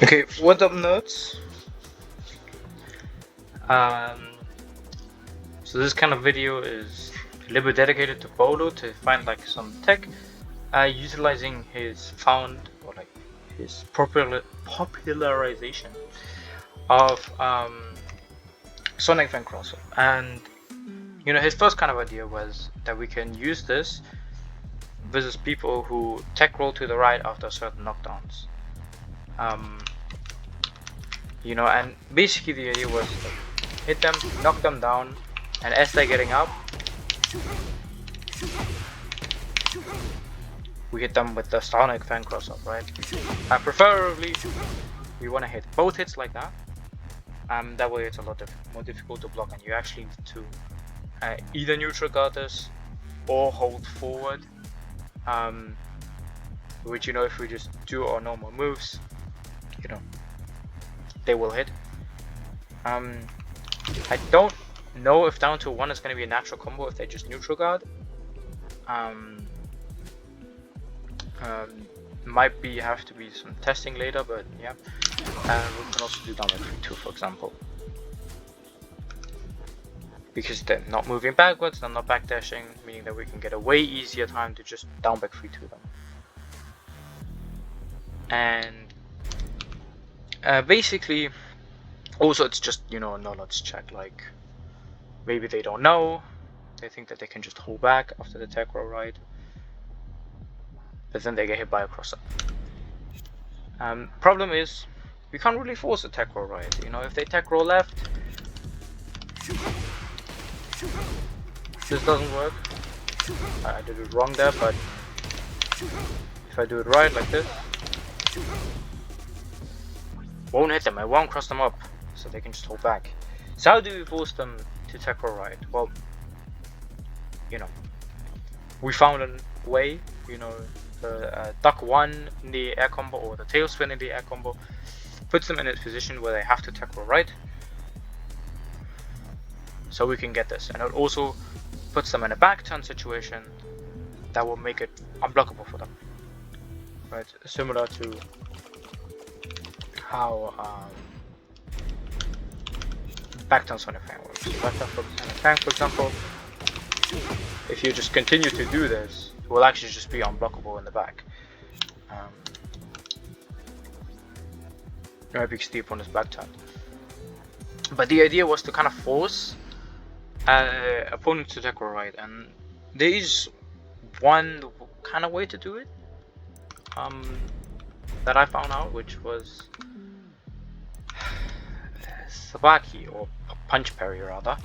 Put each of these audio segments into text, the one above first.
Okay, what up nerds? Um, so this kind of video is a little bit dedicated to Bolo to find like some tech utilizing his found or like his popularization of Sonic Fang Crossup. And you know, his first kind of idea was that we can use this versus people who tech roll to the right after certain knockdowns. You know, and basically the idea was hit them, knock them down, and as they're getting up, we hit them with the Sonic Fang Crossup, right? Preferably, we want to hit both hits like that. That way it's a lot more difficult to block, and you actually need to either neutral guard this or hold forward. Which, you know, if we just do our normal moves, you know, they will hit. I don't know if down to 1 is going to be a natural combo if they just neutral guard. Might be have to be some testing later, but yeah. We can also do down by 3-2, for example, because they're not moving backwards, they're not backdashing, meaning that we can get a way easier time to just down back 3-2 them. And basically, also it's just, you know, a knowledge check. Like, maybe they don't know, they think that they can just hold back after the tech roll right, but then they get hit by a Crossup. Problem is, we can't really force a tech roll right. You know, if they tech roll left, this doesn't work. I did it wrong there, but if I do it right like this, won't hit them, I won't cross them up, so they can just hold back. So how do we force them to tech roll right? Well, you know, we found a way. You know, the duck 1 in the air combo or the tail spin in the air combo puts them in a position where they have to tech roll right, so we can get this. And it also puts them in a back turn situation that will make it unblockable for them, right? Similar to how back turn Sonic Fang works. Back turn Sonic Fang, for example, if you just continue to do this, it will actually just be unblockable in the back. Right, because the opponent's back turn. But the idea was to kind of force opponent to tech roll right, and there is one kind of way to do it that I found out, which was Sabaki, or punch parry rather.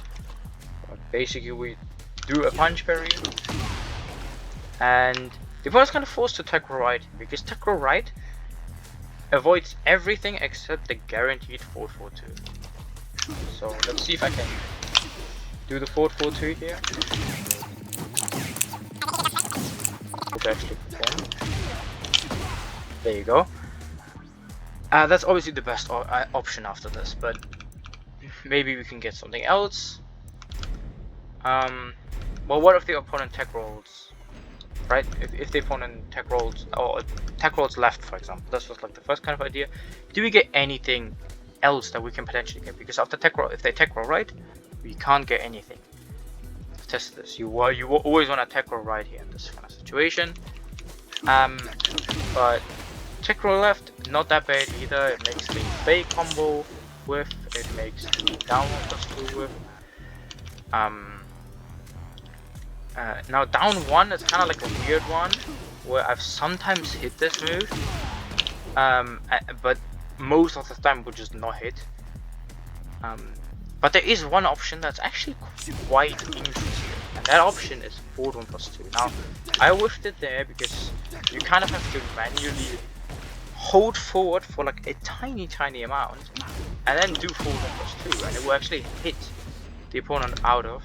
But basically we do a punch parry, and the opponent's kind of forced to tech roll right, because tech roll right avoids everything except the guaranteed 4-4-2. So let's see if I can do the 4-4-2 here. Which actually perform. There you go. That's obviously the best option after this, but maybe we can get something else. Well, what if the opponent tech rolls, right? If the opponent tech rolls, or tech rolls left, for example, this was like the first kind of idea. Do we get anything else that we can potentially get? Because after tech roll, if they tech roll right, we can't get anything. Test this. You always want to tech roll right here in this kind of situation. But tech roll left, not that bad either. It makes the fake combo with. It makes the down 1+2 with. Now down 1 is kind of like a weird one, where I've sometimes hit this move, but most of the time would just not hit. But there is one option that's actually quite interesting, and that option is forward 1+2. Now, I wished it there because you kind of have to manually hold forward for like a tiny amount, and then do forward 1+2, and it will actually hit the opponent out of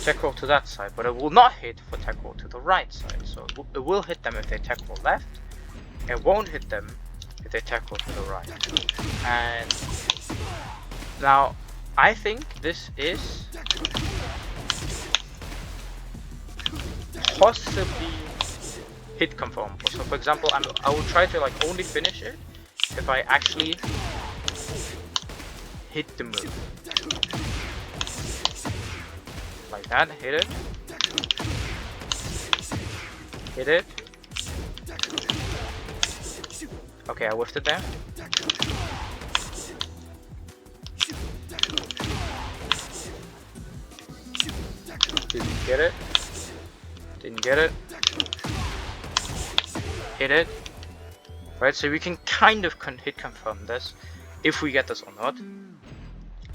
tech roll to that side, but it will not hit for tech roll to the right side. So it will hit them if they tech roll left, it won't hit them if they tech roll to the right. And now I think this is possibly hit confirm. So for example, I will try to like only finish it if I actually hit the move. Like that, hit it. Hit it. Okay, I whiffed it there. Didn't get it. Didn't get it. Hit it. Right, so we can kind of hit confirm this if we get this or not.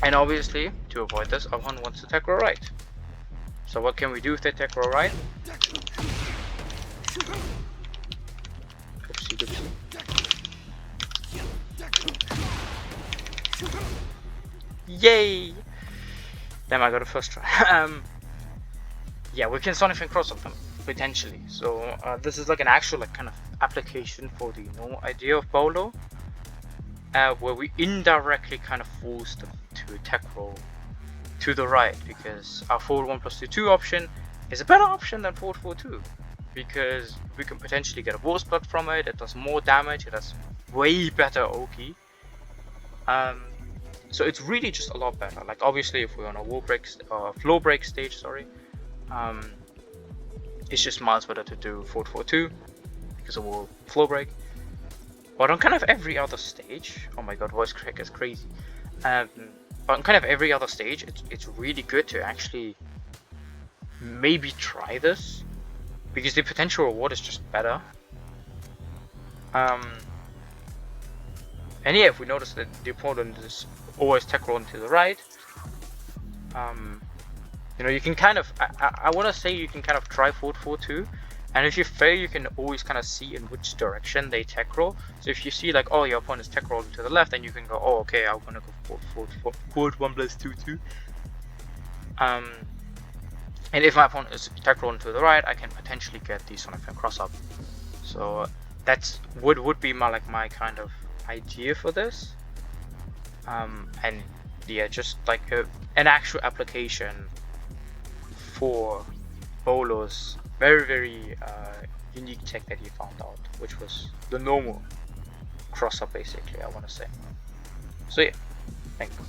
And obviously, to avoid this, opponent wants to tech roll right. So what can we do if they tech roll right? Oopsie doopsie. Yay! Damn, I got a first try. Yeah, we can Sonic Fang Crossup them potentially. So this is like an actual like kind of application for the normal idea of Bolo, where we indirectly kind of force them to attack roll to the right, because our forward 1 plus 2 option is a better option than forward 4-2, because we can potentially get a War Splat from it. It does more damage. It has way better Oki. So it's really just a lot better. Like obviously, if we're on a wall break or floor break stage, sorry, it's just miles better to do forward 4-2 because of wall floor break. But on kind of every other stage, oh my god, voice crack is crazy. But on kind of every other stage, it's really good to actually maybe try this, because the potential reward is just better. And yeah, if we notice that the opponent is always tech rolling to the right, you know, you can kind of, I want to say you can kind of try forward 4-2, and if you fail, you can always kind of see in which direction they tech roll. So if you see like, oh, your opponent is tech rolling to the left, then you can go, oh, okay, I'm gonna go forward 1 plus 2-2. And if my opponent is tech rolling to the right, I can potentially get the Sonic Fang Crossup. So that's would be my kind of idea for this. And yeah, just like an actual application for Bolo's very unique tech that he found out, which was the normal Crossup basically, I want to say. So yeah, thank you.